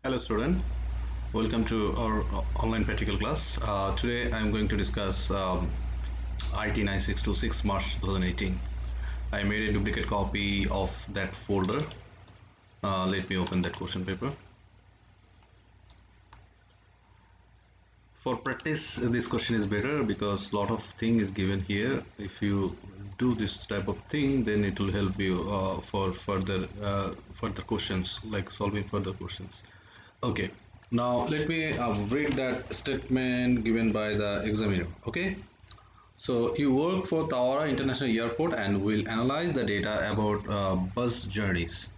Hello student, welcome to our online practical class. Today I am going to discuss IT 9626 March 2018. I made a duplicate copy of that folder. Let me open that question paper. For practice, this question is better because lot of thing is given here. If you do this type of thing, then it will help you for further questions, like solving further questions. Okay, now let me read that statement given by the examiner. Okay, so you work for Tawara International Airport and will analyze the data about bus journeys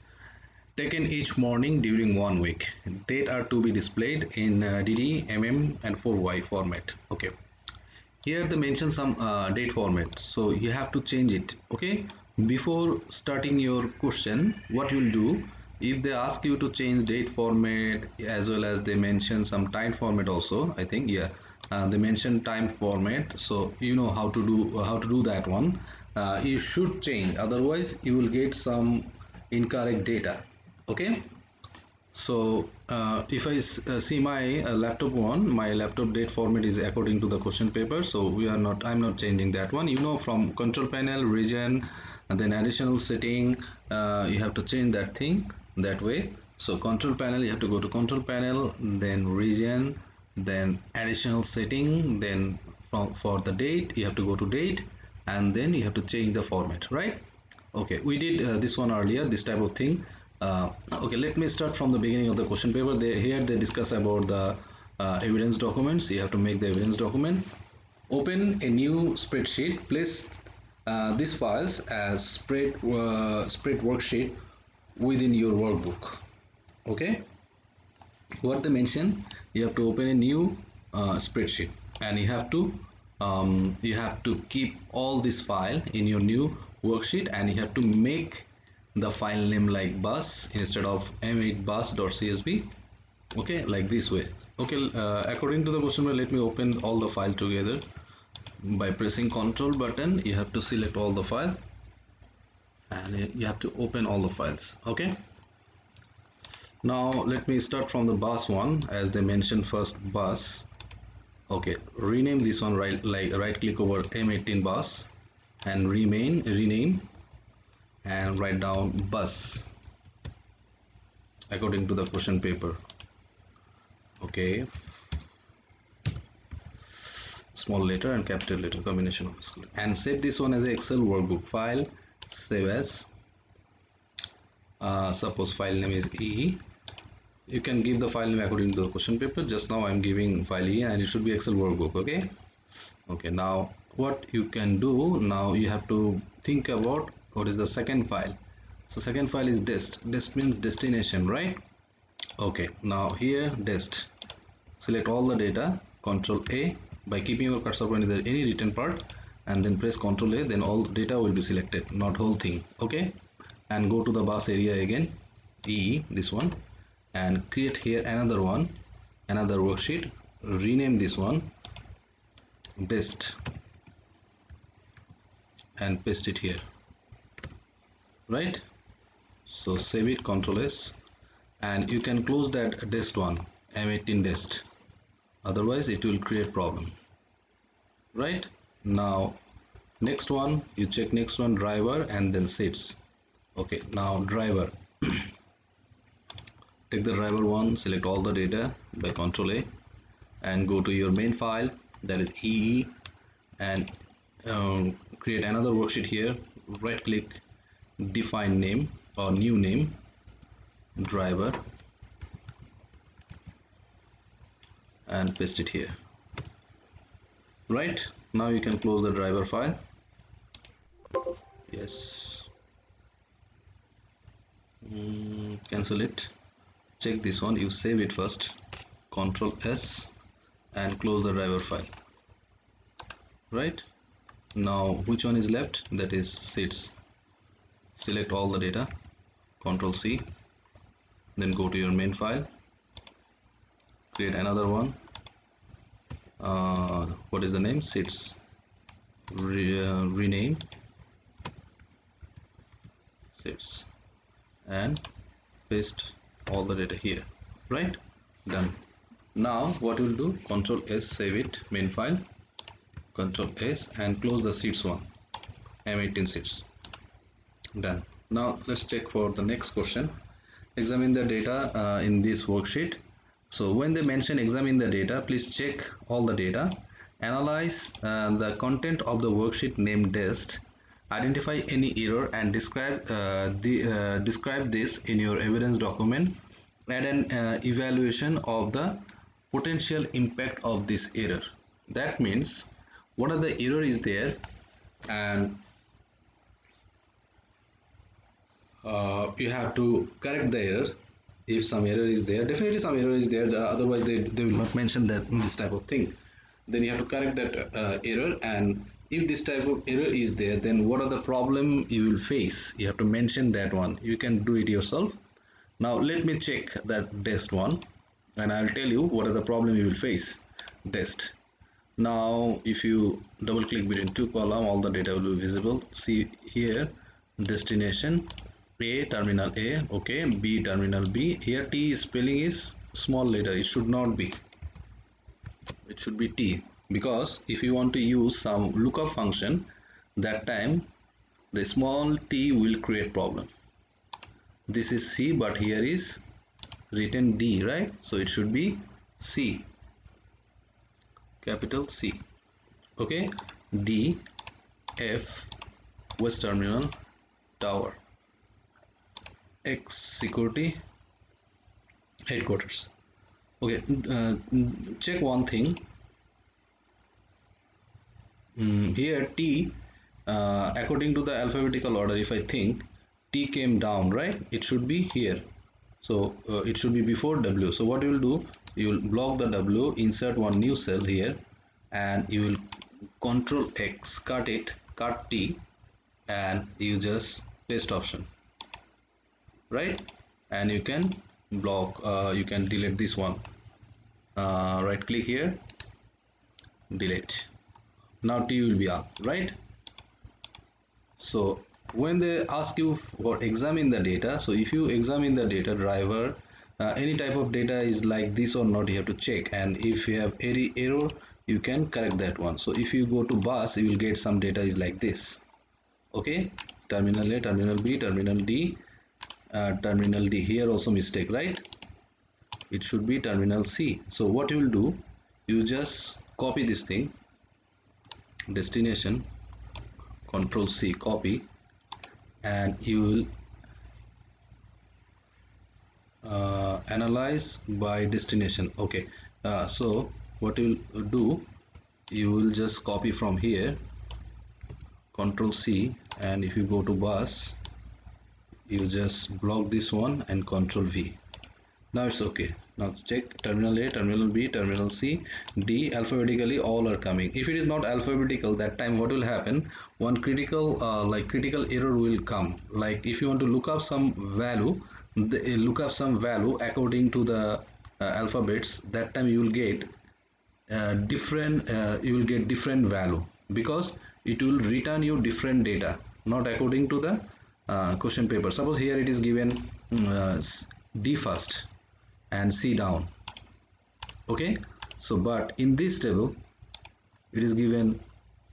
taken each morning during 1 week. Data are to be displayed in DD, MM, and 4Y format. Okay, here they mention some date format, so you have to change it. Okay, before starting your question, what you'll do, if they ask you to change date format as well as they mention some time format also, I think, yeah, they mention time format, so you know how to do that one. You should change, otherwise you will get some incorrect data. Okay, so if I see my laptop one, my laptop date format is according to the question paper, so I'm not changing that one. You know, from control panel, region, and then additional setting, you have to change that thing that way. So control panel, you have to go to control panel, then region, then additional setting, then for the date you have to go to date, and then you have to change the format, right? Okay, we did this one earlier, this type of thing. Okay, let me start from the beginning of the question paper. Here they discuss about the evidence documents. You have to make the evidence document. Open a new spreadsheet. Place these files as spread worksheet within your workbook. Okay, what they mention, you have to open a new spreadsheet, and you have to keep all this file in your new worksheet, and you have to make the file name like bus instead of m8bus.csv. Okay, like this way. Okay, according to the question, let me open all the file together. By pressing Ctrl button, you have to select all the file, and you have to open all the files. Okay, now let me start from the bus one, as they mentioned first bus. Okay, rename this one, right click over M18 bus and rename and write down bus according to the question paper. Okay, small letter and capital letter combination of school, and save this one as a Excel workbook file. Save as suppose file name is E. You can give the file name according to the question paper. Just now I'm giving file E, and it should be Excel workbook. Okay, now what you can do, now you have to think about what is the second file. So second file is dest means destination, right? Okay, now here dest, select all the data, Control A, by keeping your cursor point in any written part, and then press Control A, then all data will be selected, not whole thing. Okay, and go to the bus area again, E, this one, and create here another worksheet. Rename this one dest and paste it here, right? So save it, Control S, and you can close that dest one, M18 dest, otherwise it will create problem, right? Now next one, you check next one, driver, and then seats. Okay, now driver, take the driver one, select all the data by Control A, and go to your main file, that is EE, and create another worksheet here. Right click, define name or new name, driver, and paste it here, right? Now you can close the driver file. Yes, cancel it. Check this one, you save it first, Control S, and close the driver file, right? Now which one is left? That is seats. Select all the data, Control C, then go to your main file, create another one. What is the name? Seats. Rename seats and paste all the data here. right? Done. Now what we'll do, Control S, save it, main file, Control S and close the sheets one, M18 sheets. Done. Now let's check for the next question. Examine the data in this worksheet. So when they mention examine the data, please check all the data, analyze the content of the worksheet named test, identify any error and describe this in your evidence document, add an evaluation of the potential impact of this error. That means what are the error is there, and you have to correct the error. If some error is there, definitely some error is there, otherwise they will not mention that this type of thing. Then you have to correct that error, and if this type of error is there, then what are the problem you will face, you have to mention that one. You can do it yourself. Now let me check that test one, and I'll tell you what are the problem you will face. Test. Now if you double click between two column, all the data will be visible. See here, destination A, terminal A, okay, B, terminal B. Here T spelling is small letter, it should not be, it should be T, because if you want to use some lookup function, that time the small t will create problem. This is C, but here is written D, right? So it should be C, capital C, okay. D, F, West Terminal, Tower, X, Security Headquarters. Okay, check one thing. Here T, according to the alphabetical order, if I think T came down, right, it should be here. So it should be before W. So what you will do, you will block the W, insert one new cell here, and you will Control X, cut it, cut T, and you just paste option, right? And you can block, you can delete this one. Right click here, delete. Now T will be up, right? So when they ask you for examine the data, so if you examine the data driver, any type of data is like this or not, you have to check, and if you have any error, you can correct that one. So if you go to bus, you will get some data is like this, okay, terminal A, terminal B, terminal D, terminal D. Here also mistake, right? It should be terminal C. So what you will do, you just copy this thing, destination, Control C, copy, and you will analyze by destination, okay. So what you will do, you will just copy from here, Control C, and if you go to bus, you just block this one and Control V. Now it's okay. Now check terminal A, terminal B, terminal C, D, alphabetically all are coming. If it is not alphabetical, that time what will happen, one critical critical error will come. Like if you want to look up some value, look up some value according to the alphabets, that time you will get different value, because it will return you different data, not according to the question paper. Suppose here it is given D first and C down, okay. So but in this table it is given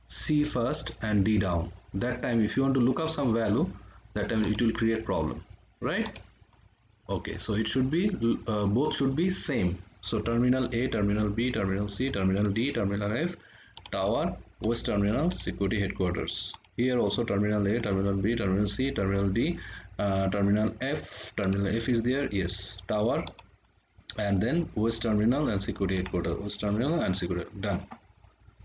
C first and D down. That time if you want to look up some value, that time it will create problem, right? Okay, so it should be both should be same. So terminal A, terminal B, terminal C, terminal D, terminal F, tower, West Terminal, Security Headquarters. Here also terminal A, terminal B, terminal C, terminal D, terminal F is there, yes, tower, and then West Terminal and Security Headquarters, West Terminal and Security. Done.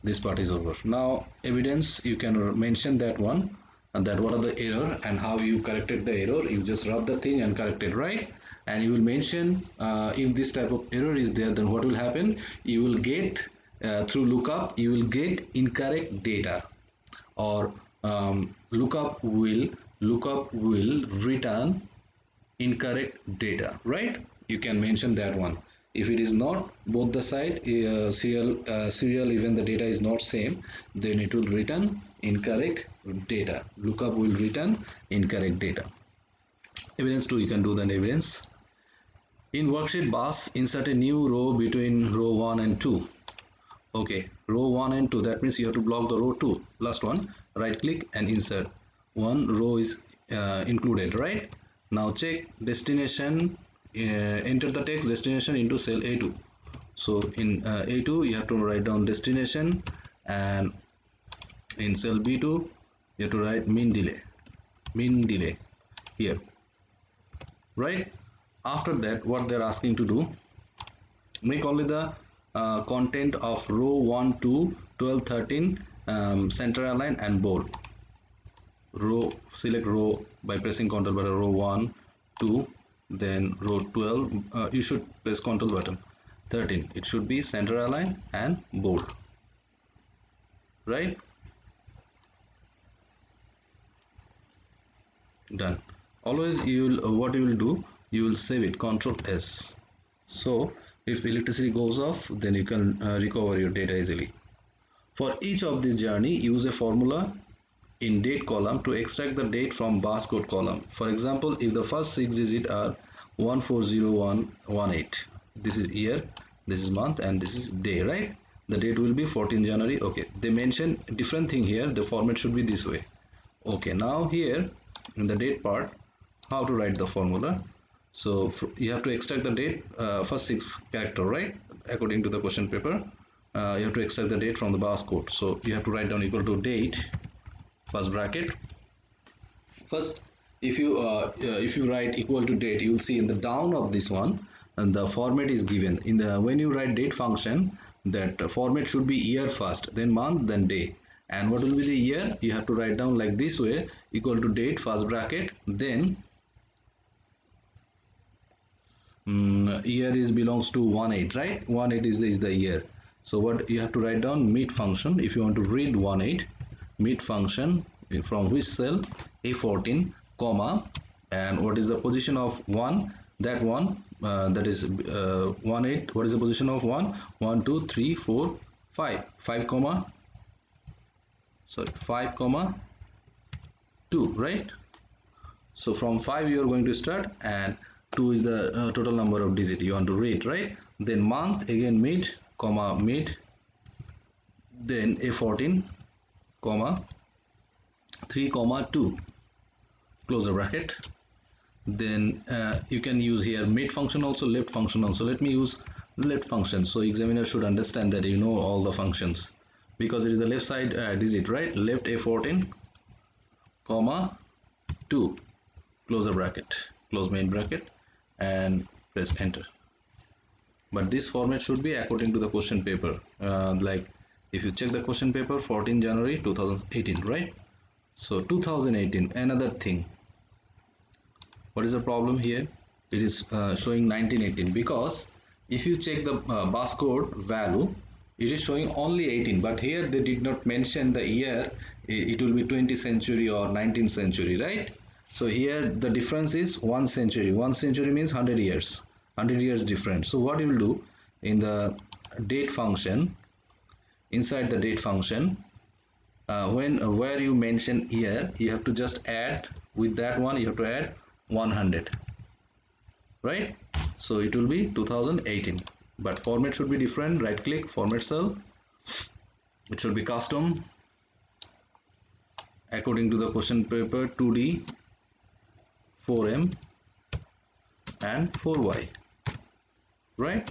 This part is over. Now evidence, you can mention that one, and that what are the error and how you corrected the error. You just rub the thing and correct it, right? And you will mention if this type of error is there, then what will happen, you will get through lookup you will get incorrect data, or lookup will return incorrect data, right? You can mention that one. If it is not, both the side serial even the data is not same, then it will return incorrect data. Lookup will return incorrect data. Evidence 2, you can do the evidence. In worksheet bus, insert a new row between row 1 and 2. Okay, row 1 and 2, that means you have to block the row 2, last one, right click and insert. One row is included, right? Now check destination, enter the text destination into cell A2. So in A2, you have to write down destination, and in cell B2, you have to write mean delay here, right? After that, what they're asking to do, make only the content of row 1 to 12 13 center align and bold. Row, select row by pressing control button, row 1 2, then row 12, you should press control button, 13 it should be center align and bold, right? Done. Always you will what you will do, you will save it, control S. So if electricity goes off, then you can recover your data easily. For each of this journey, use a formula in date column to extract the date from barcode column. For example, if the first 6 digits are 140118, this is year, this is month, and this is day, right? The date will be 14 January. Okay, they mention different thing here, the format should be this way. Okay, now here in the date part, how to write the formula. So you have to extract the date, first 6 character, right? According to the question paper, you have to extract the date from the barcode. So you have to write down equal to date, first bracket. First, if you write equal to date, you will see in the down of this one, and the format is given in the, when you write date function, that format should be year first, then month, then day. And what will be the year? You have to write down like this way, equal to date, first bracket, then year is belongs to 18, right? 18 is the year. So what you have to write down, meet function. If you want to read 18, meet function from which cell, A14, comma, and what is the position of 1, that one, that is 18, what is the position of 1, 1 2 3 4 5, 5 comma, sorry, 5 comma 2, right? So from 5 you are going to start, and 2 is the total number of digit you want to read, right? Then month, again mid, comma mid, then A14, comma 3 comma 2, close the bracket. Then you can use here mid function also, left function also. Let me use left function, so examiner should understand that you know all the functions, because it is the left side digit, right? Left A14, comma 2, close the bracket, close main bracket, and press enter. But this format should be according to the question paper, like if you check the question paper, 14 January 2018, right? So 2018, another thing, what is the problem here? It is showing 1918, because if you check the barcode value, it is showing only 18, but here they did not mention the year. It will be 20th century or 19th century, right? So here the difference is 1 century. 1 century means 100 years, 100 years different. So what you will do, in the date function, inside the date function, where you mention year, you have to just add, with that one you have to add 100, right? So it will be 2018, but format should be different. Right click, format cell, it should be custom, according to the question paper, 2D, 4M and 4Y, right?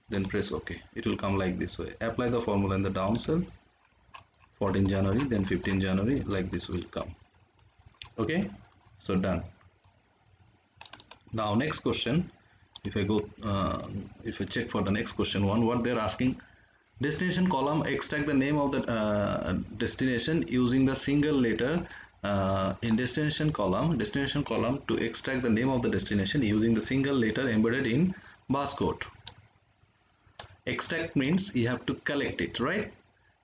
Then press OK. It will come like this way. Apply the formula in the down cell, 14 January, then 15 January, like this will come. Okay, so done. Now next question, if I go if I check for the next question one, what they're asking, destination column, extract the name of the destination using the single letter in destination column to extract the name of the destination using the single letter embedded in barcode. Extract means you have to collect it, right?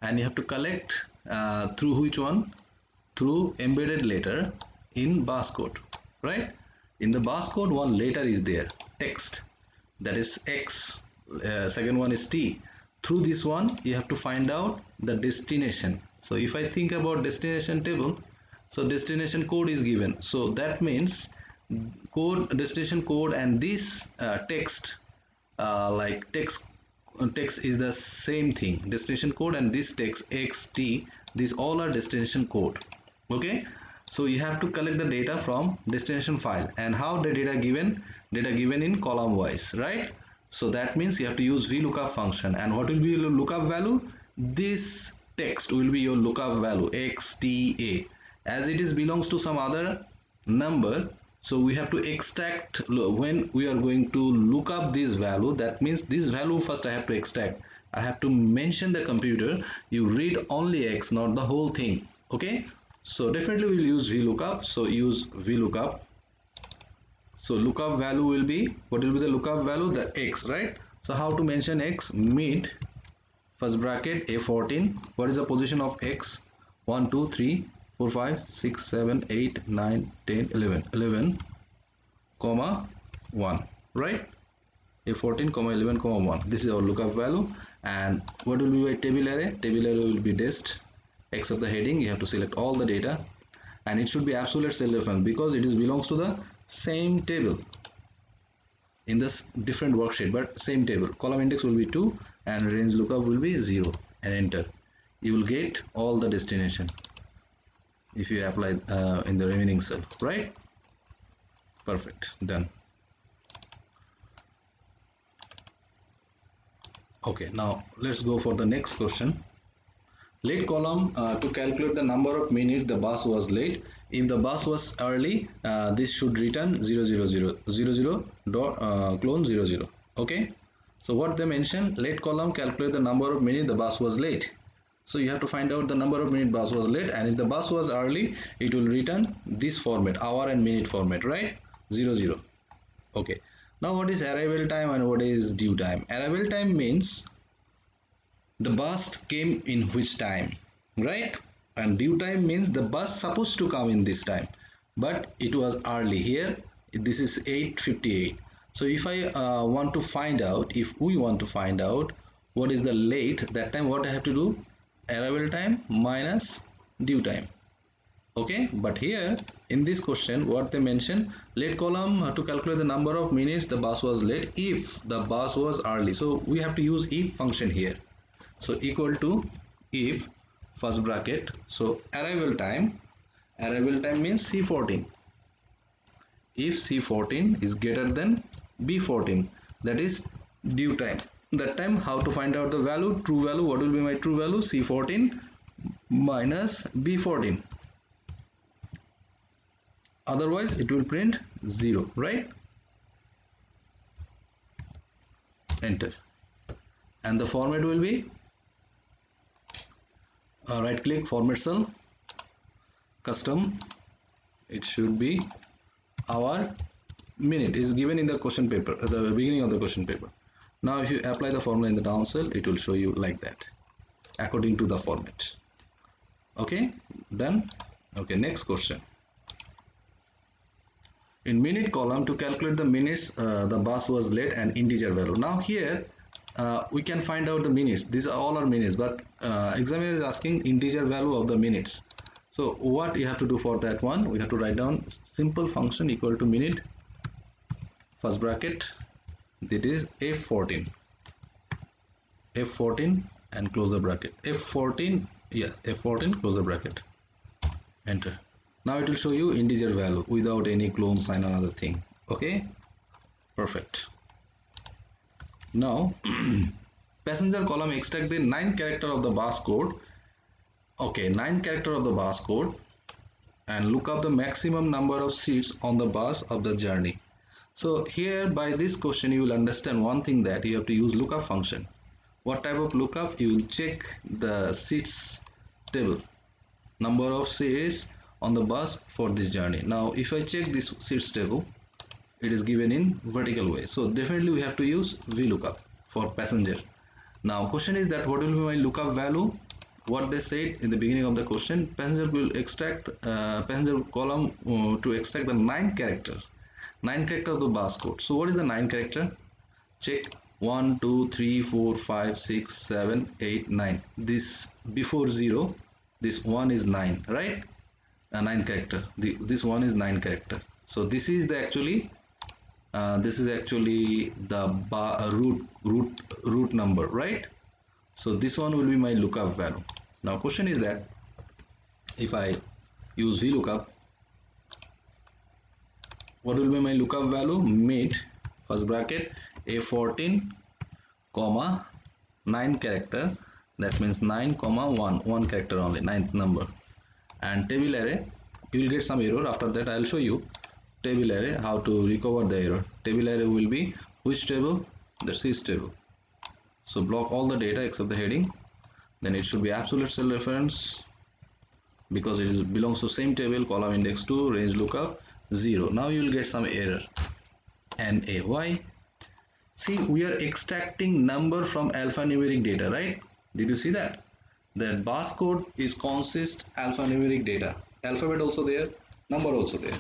And you have to collect through which one? Through embedded letter in barcode, right? In the barcode, one letter is there, text, that is X, second one is T. Through this one you have to find out the destination. So if I think about destination table, so destination code is given, so that means code, destination code, and this text, like text is the same thing. Destination code and this text xt, these all are destination code. Okay, so you have to collect the data from destination file, and how the data given in column wise, right? So that means you have to use VLOOKUP function, and what will be your lookup value? This text will be your lookup value xta, as it is belongs to some other number. So we have to extract, when we are going to look up this value, that means this value first I have to extract. I have to mention the computer, you read only x, not the whole thing. Okay, so definitely we'll use VLOOKUP. So use VLOOKUP. So lookup value will be, what will be the lookup value? The x, right? So how to mention x? Mid first bracket a14. What is the position of x? 1 2 3 4 5 6 7 8 9 10 11, 11 comma 1, right? A14 comma 11 comma 1, this is our lookup value. And what will be my table array? Table array will be dist x of the heading. You have to select all the data, and it should be absolute cell reference because it is belongs to the same table in this different worksheet, but same table. Column index will be 2 and range lookup will be 0, and enter. You will get all the destination if you apply in the remaining cell, right? Perfect, done. Okay, now let's go for the next question. Late column, to calculate the number of minutes the bus was late. If the bus was early, this should return 00000 dot clone 00. Okay, so what they mentioned, late column calculate the number of minutes the bus was late. So you have to find out the number of minutes bus was late, and if the bus was early, it will return this format, hour and minute format, right? 00. Okay, now what is arrival time and what is due time? Arrival time means the bus came in which time, right? And due time means the bus supposed to come in this time, but it was early. Here this is 8:58. So if I want to find out, if we want to find out what is the late, that time what I have to do? Arrival time minus due time. Okay, but here in this question what they mention, late column, to calculate the number of minutes the bus was late if the bus was early. So we have to use if function here. So equal to if first bracket, so arrival time means C14. If C14 is greater than B14, that is due time. That time how to find out the value? True value. What will be my true value? C14 minus B14. Otherwise it will print 0, right? Enter. And the format will be, right click, format cell, custom. It should be hour minute is given in the question paper at the beginning of the question paper. Now if you apply the formula in the down cell, it will show you like that according to the format. Okay, done. Okay, next question. In minute column, to calculate the minutes the bus was late and integer value. Now here we can find out the minutes. These are all are minutes, but examiner is asking integer value of the minutes. So what you have to do for that one? We have to write down simple function equal to minute first bracket, that is F14 and close the bracket. F14, yes, F14, close the bracket, enter. Now it will show you integer value without any clone sign or other thing. Okay, perfect. Now passenger column, extract the 9 character of the bus code. Okay, 9 character of the bus code, and look up the maximum number of seats on the bus of the journey. So here by this question you will understand one thing, that you have to use lookup function. What type of lookup? You will check the seats table, number of seats on the bus for this journey. Now if I check this seats table, it is given in vertical way, so definitely we have to use VLOOKUP for passenger. Now question is that what will be my lookup value? What they said in the beginning of the question, passenger will extract passenger column to extract the 9 characters, 9 character of the bus code. So what is the 9 character? Check 1 2 3 4 5 6 7 8 9. This before 0, this 1 is 9, right? A 9 character. This one is 9 character. So this is the actually the root number, right? So this one will be my lookup value. Now question is that if I use VLOOKUP, what will be my lookup value? Mid first bracket A14 comma 9 character, that means 9 comma 1 character only, ninth number, and table array. You will get some error. After that I will show you table array how to recover the error. Table array will be which table? The sys table. So block all the data except the heading, then it should be absolute cell reference because it belongs to same table, column index 2, range lookup 0. Now you will get some error. NA. Why? See, we are extracting number from alphanumeric data, right? Did you see that? The bus code is consist alphanumeric data. Alphabet also there, number also there.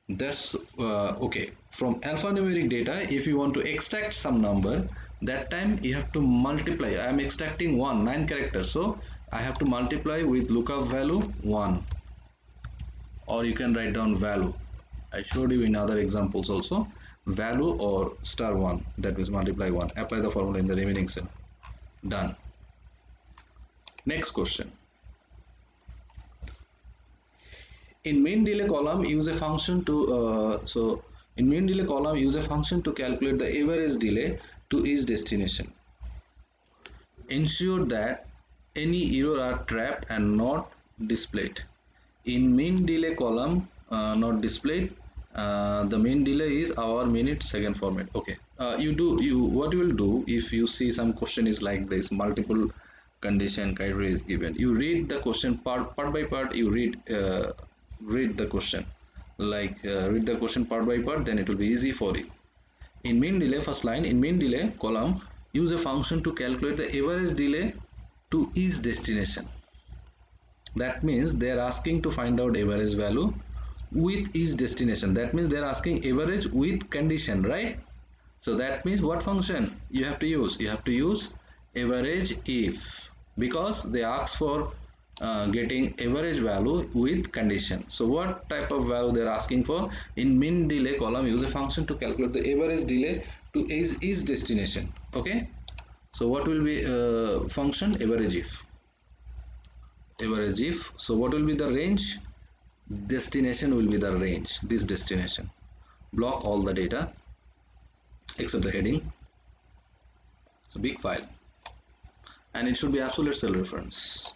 That's okay. From alphanumeric data, if you want to extract some number, that time you have to multiply. I am extracting 9 characters, so I have to multiply with lookup value 1, or you can write down value. I showed you in other examples also, value or *1, that means multiply 1. Apply the formula in the remaining cell. Done. Next question. In mean delay column, use a function to in mean delay column, use a function to calculate the average delay to each destination. Ensure that any error are trapped and not displayed. In mean delay column, not displayed, the mean delay is hour, minute, second format. Okay, what you will do if you see some question is like this, multiple condition criteria is given. You read the question part by part. You read the question, read the question part by part, then it will be easy for you. In mean delay, first line, in mean delay column, use a function to calculate the average delay to each destination. That means they are asking to find out average value with each destination. That means they are asking average with condition, right? So that means what function you have to use? You have to use average if, because they ask for getting average value with condition. So what type of value they are asking for? In mean delay column, use a function to calculate the average delay to each destination. Okay. So what will be function? Average if. Average if. So what will be the range? Destination will be the range. This destination. Block all the data except the heading. It's a big file, and it should be absolute cell reference,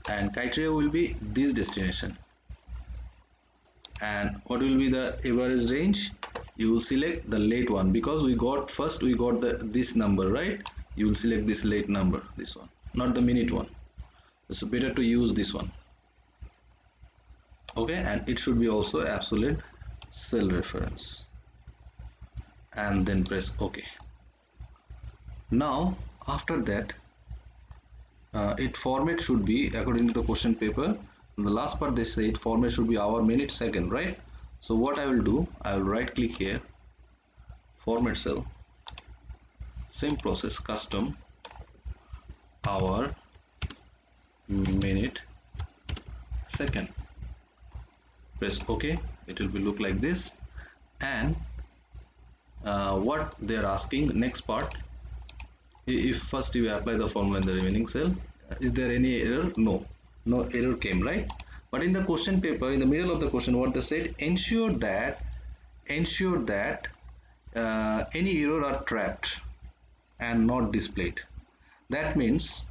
and criteria will be this destination. And what will be the average range? You will select the late one, because we got this number, right? You will select this late number, this one, not the minute one. So better to use this one. Okay, and it should be also absolute cell reference, and then press OK. Now after that, it format should be according to the question paper. In the last part they say it format should be hour, minute, second, right? So what I will do, I will right click here, format cell, same process, custom, hour, minute, second, press OK. It will be look like this. And what they are asking, next part, if first you apply the formula in the remaining cell, is there any error? No error came, right? But in the question paper, in the middle of the question, what they said, ensure that any error are trapped and not displayed. That means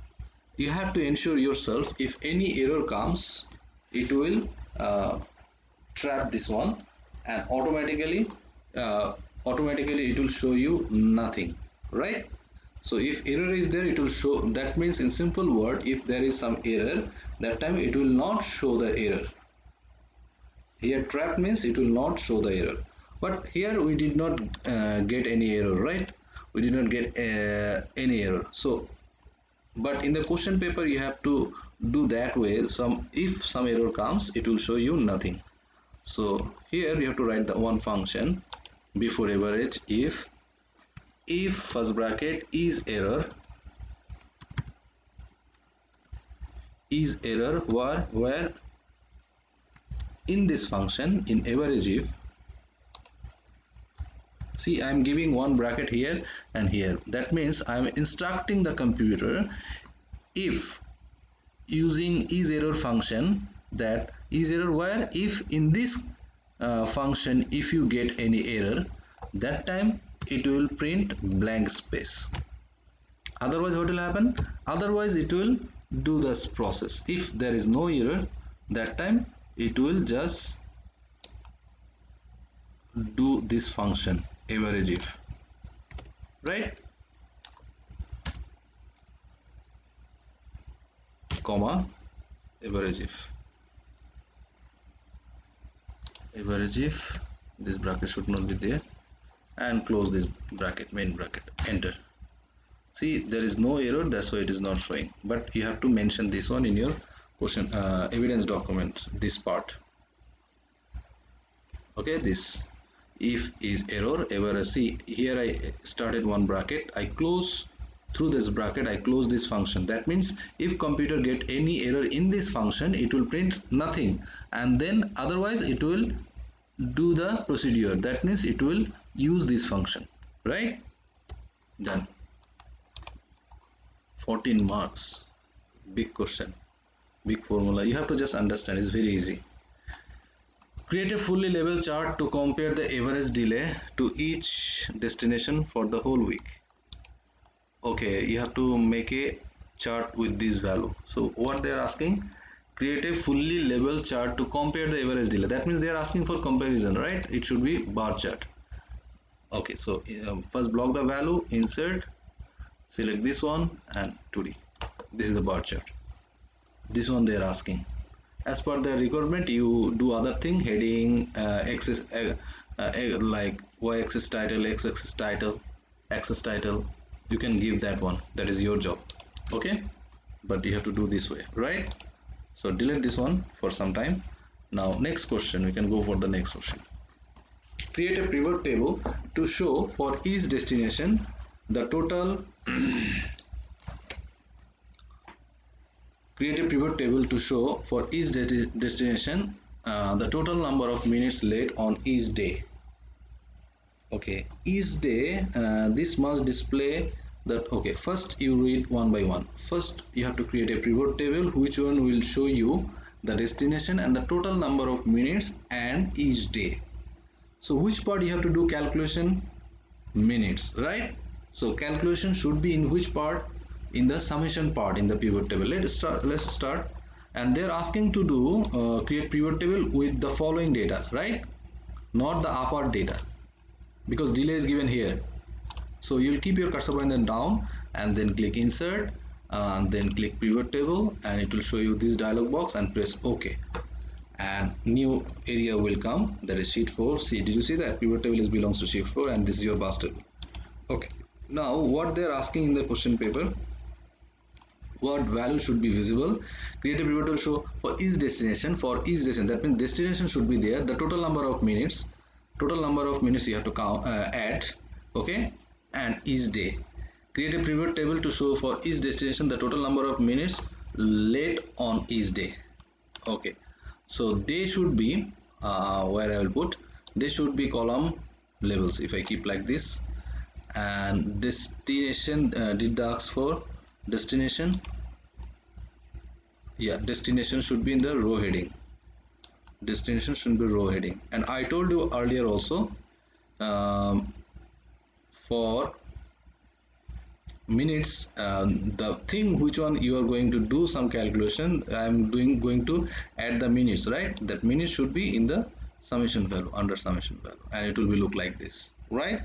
you have to ensure yourself, if any error comes, it will trap this one, and automatically it will show you nothing, right? So if error is there, it will show. That means in simple word, if there is some error, that time it will not show the error. Here trap means it will not show the error, but here we did not get any error, right? We did not get any error. So but in the question paper you have to do that way. If some error comes, it will show you nothing. So here you have to write the one function before average if first bracket is error where in this function in average if, see I am giving one bracket here and here. That means I am instructing the computer if using isError function, that isError where if in this function if you get any error, that time it will print blank space. Otherwise what will happen? Otherwise it will do this process. If there is no error, that time it will just do this function average if, right, comma average if this bracket should not be there, and close this bracket, main bracket, enter. See, there is no error, that's why it is not showing, but you have to mention this one in your question evidence document, this part. Okay, this if is error ever. See here I started one bracket, I close through this bracket, I close this function. That means if computer get any error in this function, it will print nothing, and then otherwise it will do the procedure. That means it will use this function, right? Done. 14 marks, big question, big formula, you have to just understand, it's very easy. Create a fully labeled chart to compare the average delay to each destination for the whole week. Okay, you have to make a chart with this value. So what they are asking, create a fully labeled chart to compare the average delay. That means they are asking for comparison, right? It should be bar chart. Okay, so first block the value, insert, select this one and 2D. This is the bar chart. This one they are asking. As per the requirement, you do other thing, heading, axis, like y-axis title, x-axis title, axis title. You can give that one. That is your job. Okay, but you have to do this way, right? So delete this one for some time. Now next question, we can go for the next question. Create a pivot table to show for each destination the total. Create a pivot table to show for each destination the total number of minutes late on each day. Okay, each day this must display that. Okay, first you read one by one. First you have to create a pivot table which one will show you the destination and the total number of minutes and each day. So which part you have to do calculation? Minutes, right? So calculation should be in which part? In the summation part in the pivot table. Let's start, and they're asking to do create pivot table with the following data, right? Not the upper data, because delay is given here. So you'll keep your cursor pointer down and then click insert and then click pivot table, and it will show you this dialog box, and press OK, and new area will come, that is sheet 4. See, did you see that pivot table is belongs to sheet 4 and this is your bus table. Okay, now what they're asking in the question paper, what value should be visible? Create a pivot table show for each destination, that means destination should be there, the total number of minutes you have to count, add, okay, and each day. Create a pivot table to show for each destination the total number of minutes late on each day. Okay, so they should be where I will put, they should be column labels. If I keep like this, and destination, did they ask for destination? Yeah, destination should be in the row heading. Destination should be row heading. And I told you earlier also, for minutes, the thing which one you are going to do some calculation, I'm going to add the minutes, right? That minutes should be in the summation value, under summation value, and it will be look like this, right?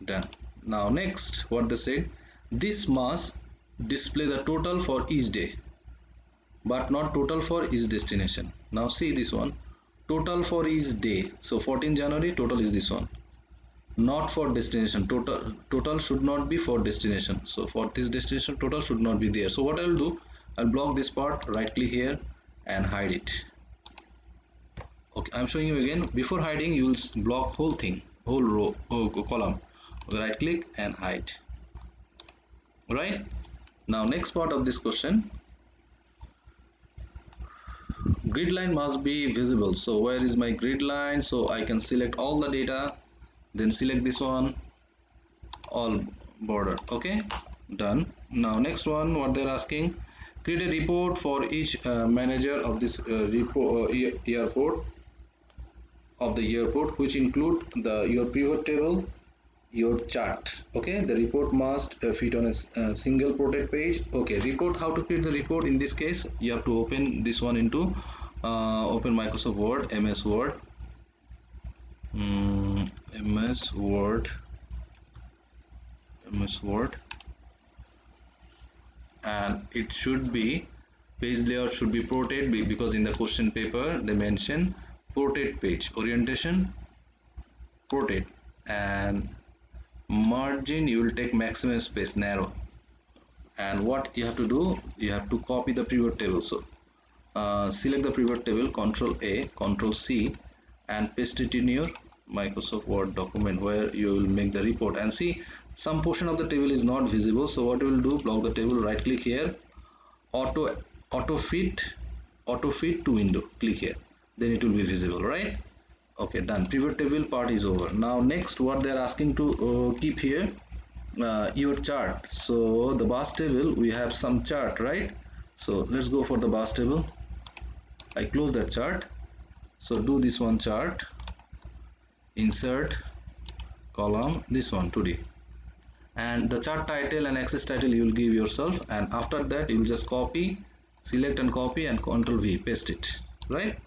Done. Now next, what they said, this must display the total for each day but not total for each destination. Now see this one, total for each day. So 14 January total is this one, not for destination. Total should not be for destination. So for this destination total should not be there. So what I will do, I'll block this part, right click here and hide it. Okay, I'm showing you again. Before hiding, you will block whole thing, whole row, whole column. Right click and hide. Right, now next part of this question, Grid line must be visible. So where is my grid line? So I can select all the data, then select this one, all border. Okay, done. Now next one, what they're asking, create a report for each manager of this airport of the airport, which include your pivot table, your chart. Okay, the report must fit on a single protect page. Okay, report, how to create the report? In this case, you have to open this one into open Microsoft Word, MS Word, MS Word, MS Word, and it should be page layout should be portrait, because in the question paper they mention portrait page orientation, portrait, and margin you will take maximum space, narrow. And what you have to do, you have to copy the pivot table. So select the pivot table, Control A, Control C, and paste it in your Microsoft Word document where you will make the report. And see, some portion of the table is not visible, so what you will do, block the table, right click here, auto auto fit auto fit to window, click here, then it will be visible, right? Okay, done. Pivot table part is over. Now next, what they are asking to keep here, your chart. So the bus table, we have some chart, right? So let's go for the bus table. I close that chart. So do this one, chart, insert column, this one 2D, and the chart title and access title you will give yourself, and after that you will just copy, select and copy, and Control V, paste it, right?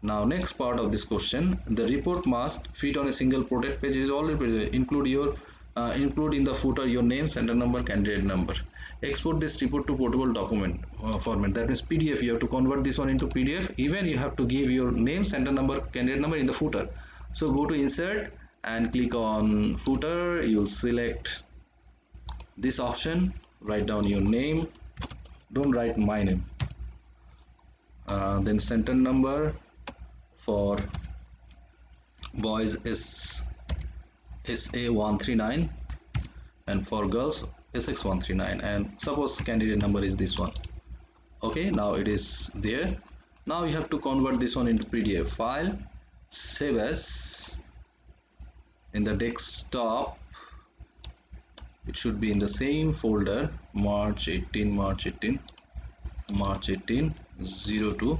Now next part of this question, the report must fit on a single protect page. Is already include your include in the footer your name, center number, candidate number. Export this report to portable document format, that means PDF. You have to convert this one into PDF. Even you have to give your name, center number, candidate number in the footer. So go to insert and click on footer. You will select this option, write down your name, don't write my name, then center number for boys is SA139, and for girls SX139, and suppose candidate number is this one. Okay, now it is there. Now you have to convert this one into PDF file, save as. In the desktop it should be in the same folder, March 18 March 18 March 18 02.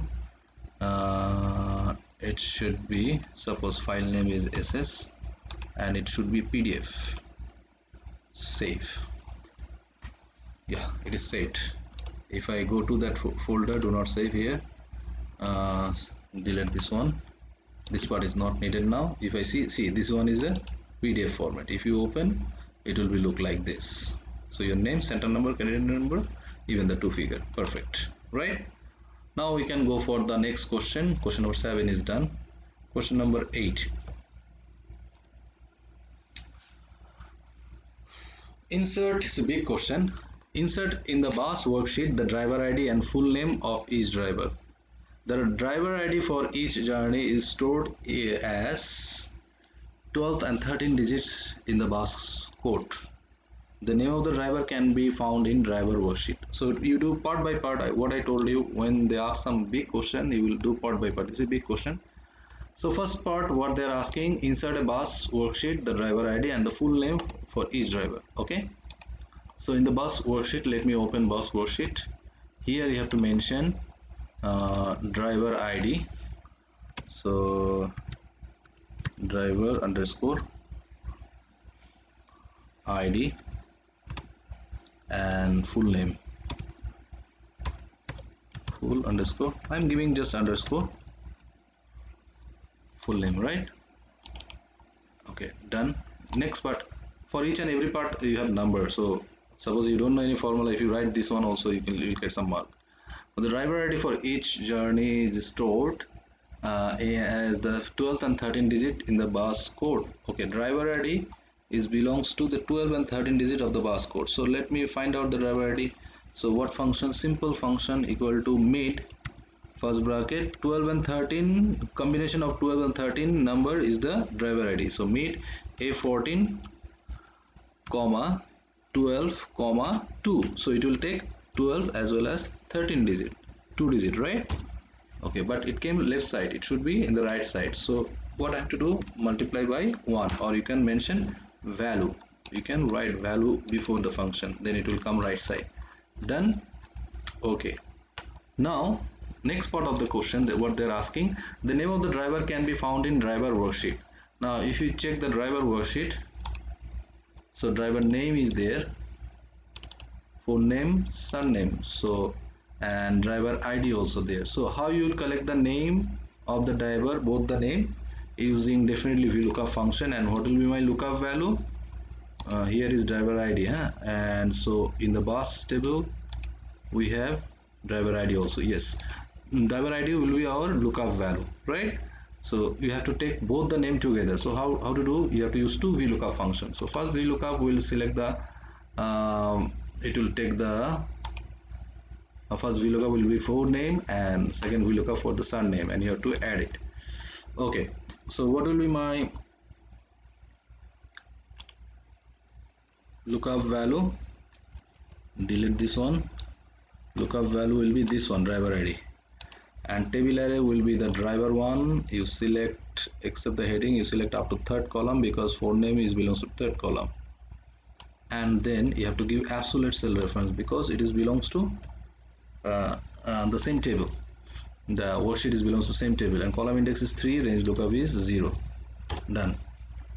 It should be, suppose file name is SS, and it should be PDF. Save. Yeah, it is saved. If I go to that folder, do not save here, delete this one, this part is not needed now. If I see this one is a PDF format. If you open, it will be look like this. So your name, center number, candidate number, even the two figure, perfect, right? Now we can go for the next question. Question number 7 is done. Question number 8. Insert is a big question. Insert in the BAS worksheet the driver ID and full name of each driver. The driver ID for each journey is stored as 12th and 13 digits in the BAS code. The name of the driver can be found in driver worksheet. So you do part by part. What I told you, when they ask some big question, you will do part by part. It's a big question. So first part, what they're asking, insert a BAS worksheet, the driver ID and the full name for each driver. Okay. So in the BAS worksheet, let me open BAS worksheet. Here you have to mention driver ID. So driver underscore ID and full name, full underscore, I'm giving just underscore, full name, right? Okay, done. Next part, for each and every part you have number. So suppose you don't know any formula, if you write this one also, you'll get some mark. So the driver ID for each journey is stored as the 12th and 13 digit in the BAS code. Okay, driver ID is belongs to the 12 and 13 digit of the BAS code. So let me find out the driver ID. So what function? Simple function equal to meet, first bracket, 12 and 13, combination of 12 and 13 number is the driver ID. So meet A14 comma 12 comma 2. So it will take 12 as well as 13 digit, 2 digit, right? Okay, but it came left side, it should be in the right side. So what I have to do, multiply by 1, or you can mention value, you can write value before the function, then it will come right side. Done. Okay, now next part of the question, what they're asking, the name of the driver can be found in driver worksheet. Now if you check the driver worksheet, so driver name is there, phone name, surname, so and driver id also there. So how you will collect the name of the driver, both the name, using definitely VLOOKUP function. And what will be my lookup value? Here is driver id, huh? And so in the bus table we have driver id also. Yes, driver id will be our lookup value, right? So you have to take both the name together. So how to do, you have to use two VLOOKUP functions. So first VLOOKUP will select the it will take the first VLOOKUP will be for name, and second VLOOKUP for the surname, and you have to add it. Okay, so what will be my lookup value? Delete this one. Lookup value will be this one, driver id, and table array will be the driver one. You select, except the heading, you select up to third column, because for name is belongs to third column. And then you have to give absolute cell reference, because it is belongs to the same table. The worksheet is belongs to same table, and column index is 3, range lookup is 0. Done.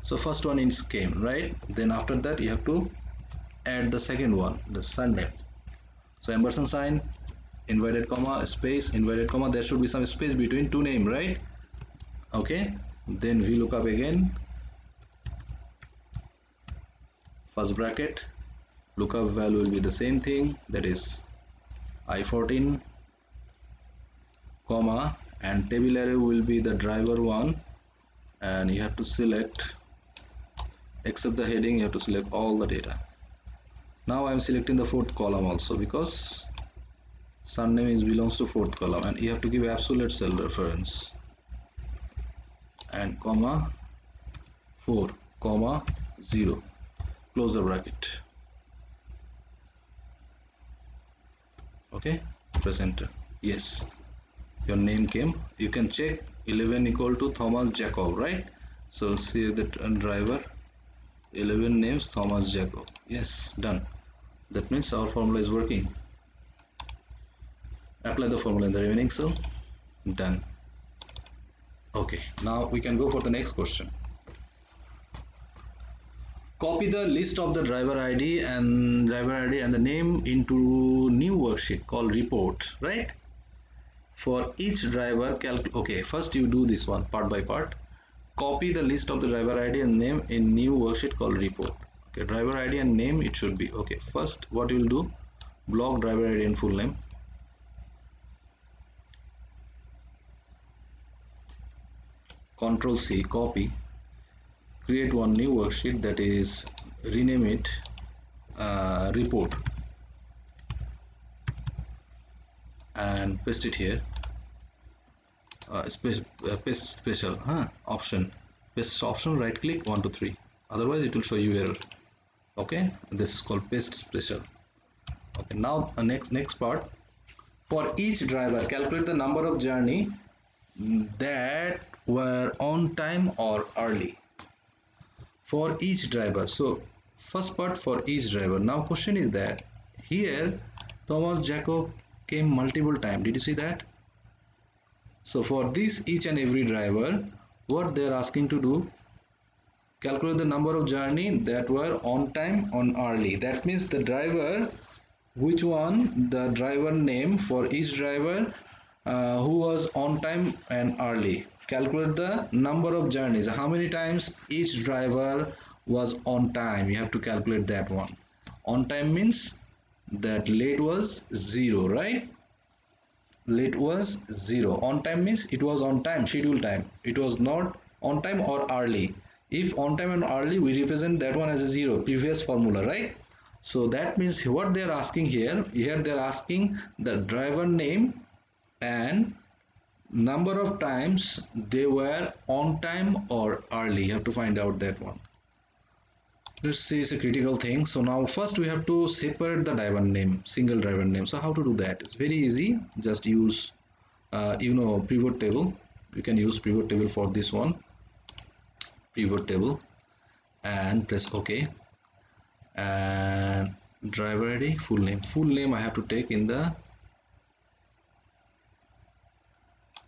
So first one is came, right? Then after that you have to add the second one, the surname. So ampersand sign, inverted comma, space, inverted comma, there should be some space between two name, right? Okay, then VLOOKUP again, first bracket, lookup value will be the same thing, that is I14, comma, and table array will be the driver one, and you have to select, except the heading, you have to select all the data. Now I am selecting the fourth column also, because surname is belongs to fourth column, and you have to give absolute cell reference, and comma 4, comma 0, close the bracket. Okay, press enter. Yes, your name came. You can check 11 equal to Thomas Jacob, right? So see that driver 11 names Thomas Jacob. Yes, done. That means our formula is working. Apply the formula in the remaining cell. Done. Okay, now we can go for the next question. Copy the list of the driver ID and the name into new worksheet called report, right? For each driver, okay, first you do this one part by part. Copy the list of the driver ID and name in new worksheet called report. Okay, driver ID and name it should be. Okay, first what you will do, block driver ID and full name. Control C, copy, create one new worksheet, that is rename it report, and paste it here. Paste special option, paste option, right click 1 to 3, otherwise it will show you error. Okay, this is called paste special. Okay, now next part, for each driver calculate the number of journey that were on time or early for each driver. So first part, for each driver. Now question is that here Thomas Jacob came multiple times, did you see that? So for this each and every driver, what they are asking to do, calculate the number of journey that were on time on early. That means the driver, which one, the driver name for each driver who was on time and early. Calculate the number of journeys, how many times each driver was on time, you have to calculate that one. On time means that late was 0, right? Late was 0. On time means it was on time, schedule time, it was not on time or early. If on time and early, we represent that one as a 0, previous formula, right? So that means what they are asking here they are asking the driver name and number of times they were on time or early. You have to find out that one. Let's see, it's a critical thing. So now first we have to separate the driver name, single driver name. So how to do that? It's very easy. Just use you know, pivot table. You can use pivot table for this one. Pivot table, and press OK. And driver ID, full name I have to take in the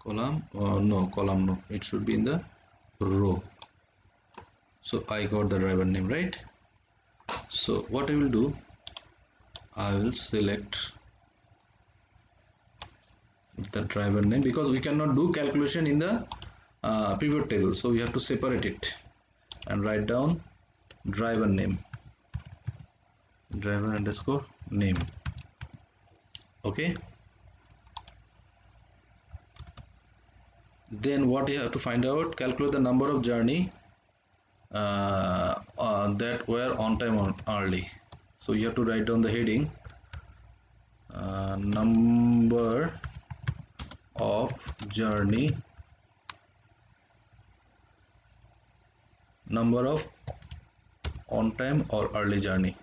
column. No, column no, it should be in the row. So I got the driver name, right? So what I will do, I will select the driver name, because we cannot do calculation in the pivot table, so we have to separate it and write down driver name, driver underscore name. Okay, then what you have to find out, calculate the number of journey that were on time or early. So you have to write down the heading, number of journey, number of on time or early journey,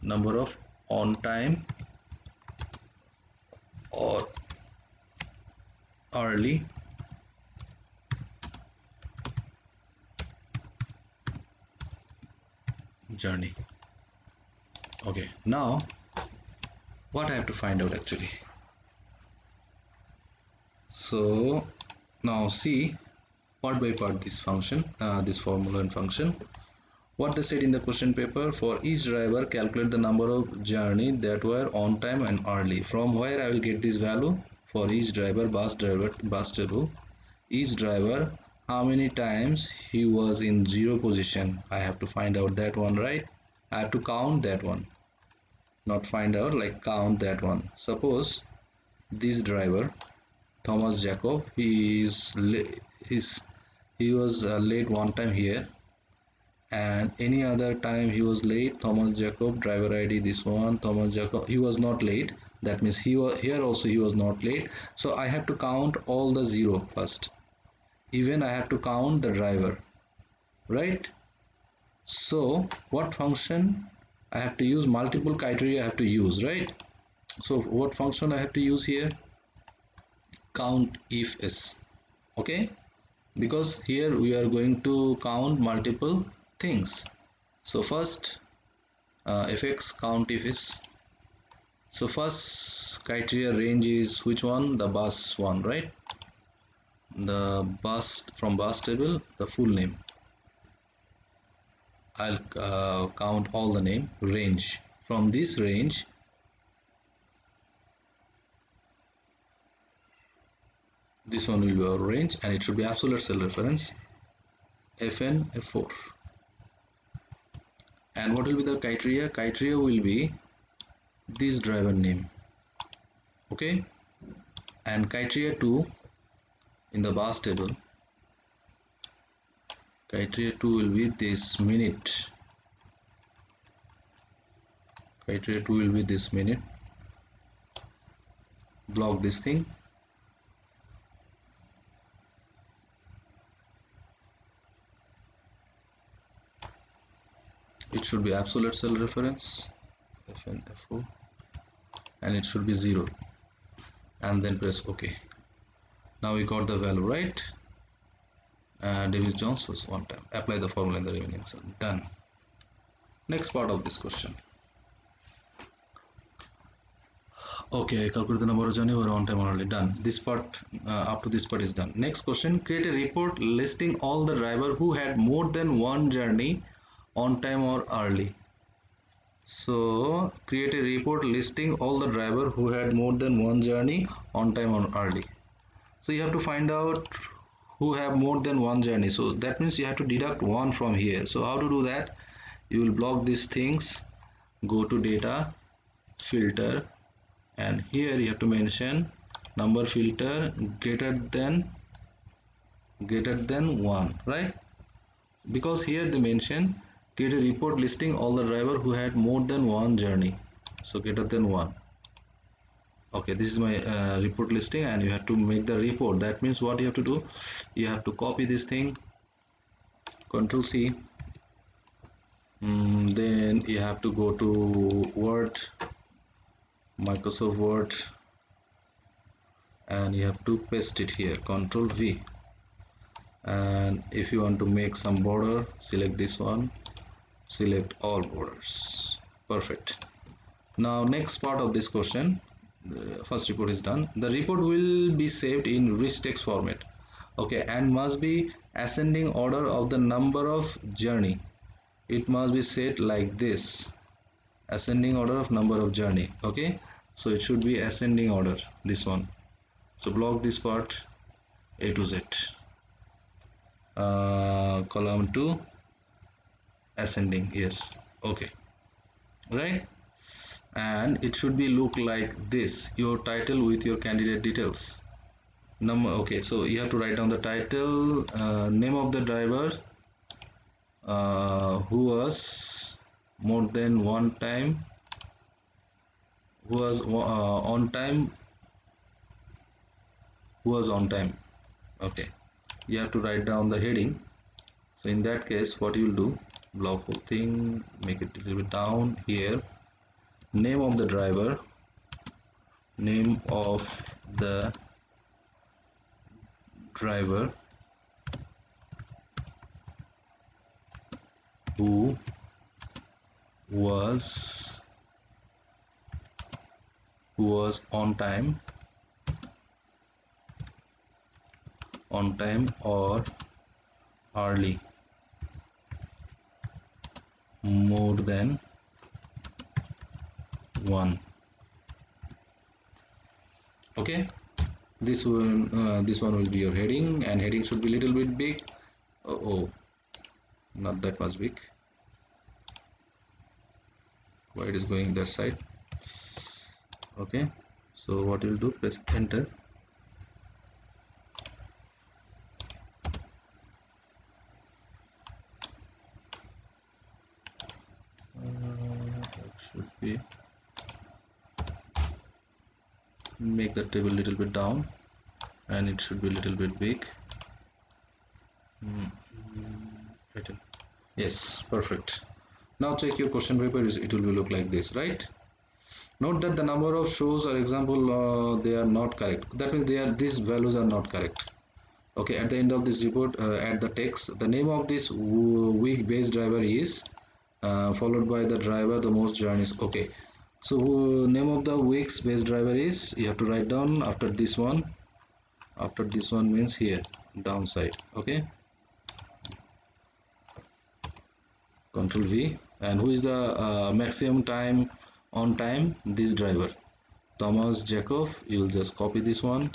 number of on time or early journey. Okay, now what I have to find out actually. So now see part by part this function, this formula and function. What they said in the question paper, for each driver calculate the number of journey that were on time and early. From where I will get this value? For each driver, bus table, each driver, how many times he was in zero position. I have to find out that one, right? I have to count that one, not find out, like count that one. Suppose this driver Thomas Jacob, he was late one time here, and any other time he was late. Thomas Jacob, driver ID this one, Thomas Jacob, he was not late. That means he was here also, he was not late. So I have to count all the zero first. Even I have to count the driver, right? So what function I have to use? Multiple criteria I have to use, right? So what function I have to use here? Count if is. Okay, because here we are going to count multiple things. So first fx count if is. So first criteria range is which one? The bus one, right? The bus, from bus table, the full name. I'll count all the name. Range, from this range this one will be our range, and it should be absolute cell reference fn f4. And what will be the criteria? Criteria will be this driver name. Okay, and criteria 2 in the bus table, criteria 2 will be this minute. Criteria 2 will be this minute. Block this thing. It should be absolute cell reference fn f4, and it should be 0, and then press OK. Now we got the value, right? Davis Jones was one time. Apply the formula in the remaining cell. Done. Next part of this question. Okay, calculate the number of journey or on time already done. This part, up to this part is done. Next question, create a report listing all the driver who had more than one journey on time or early. So create a report listing all the driver who had more than one journey on time or early. So you have to find out who have more than one journey. So that means you have to deduct one from here. So how to do that? You will block these things, go to data, filter, and here you have to mention number filter greater than 1, right? Because here they mention create a report listing all the driver who had more than one journey, so greater than 1. Okay, this is my report listing, and you have to make the report. That means what you have to do, you have to copy this thing, Control C, then you have to go to Word, Microsoft Word, and you have to paste it here, Control V. And if you want to make some border, select this one, select all borders. Perfect. Now next part of this question, the first report is done. The report will be saved in rich text format, okay, and must be ascending order of the number of journey. It must be set like this, ascending order of number of journey, okay. So it should be ascending order, this one. So block this part, A to Z, column 2 ascending, yes, okay, right. And it should be look like this, your title with your candidate details, number, okay. So you have to write down the title, name of the driver, who was more than one time, who was on time, who was on time, okay. You have to write down the heading. So in that case, what you will do, block whole thing, make it a little bit down here, name of the driver, name of the driver who was on time or early more than one, okay. This one will be your heading, and heading should be little bit big. Oh, not that much big. Why it is going that side? Okay, so what you'll do, press enter. That should be, make the table little bit down, and it should be a little bit big. Yes, perfect. Now check your question paper, it will be look like this, right? Note that the number of shows or example, they are not correct. That means these values are not correct. Okay, at the end of this report, add the text. The name of this week base driver is followed by the driver the most journeys. Okay, so name of the week's base driver is, you have to write down after this one. After this one means here, downside. Okay, Control V. And who is the maximum time on time? This driver, Thomas Jacob. You will just copy this one,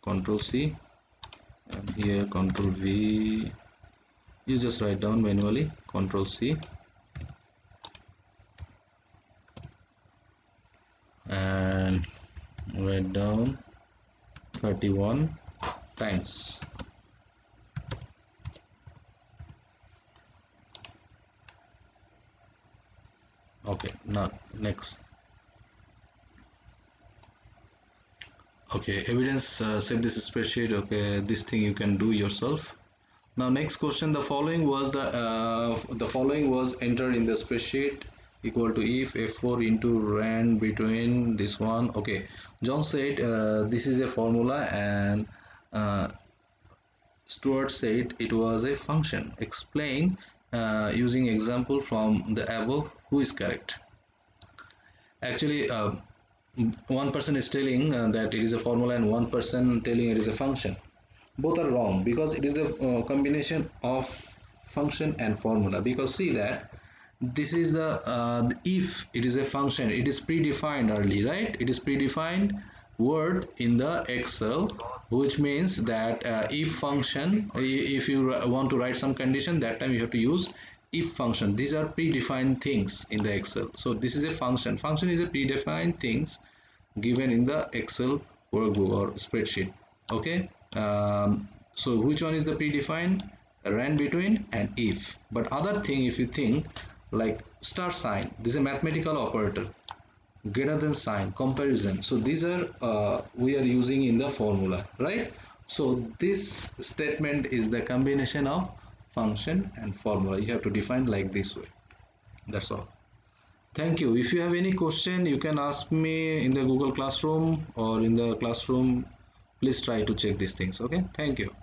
Control C, and here Control V. You just write down manually, Control C, and write down 31 times. Okay, now next. Okay, evidence, save this spreadsheet. Okay, this thing you can do yourself. Now next question, the following was entered in the spreadsheet, equal to if f4 into rand between this one. Okay, John said this is a formula, and Stuart said it was a function. Explain using example from the above, who is correct. Actually, one person is telling that it is a formula, and one person telling it is a function. Both are wrong, because it is a combination of function and formula. Because see that this is if it is a function, it is predefined early, right? It is predefined word in the Excel, which means that if function, if you want to write some condition, that time you have to use if function. These are predefined things in the Excel. So this is a function. Function is a predefined things given in the Excel workbook or spreadsheet. Okay, so which one is the predefined? Rand between and if. But other thing, if you think like star sign, this is a mathematical operator, greater than sign, comparison. So these are we are using in the formula, right? So this statement is the combination of function and formula. You have to define like this way. That's all. Thank you. If you have any question, you can ask me in the Google Classroom or in the classroom. Please try to check these things. Okay. Thank you.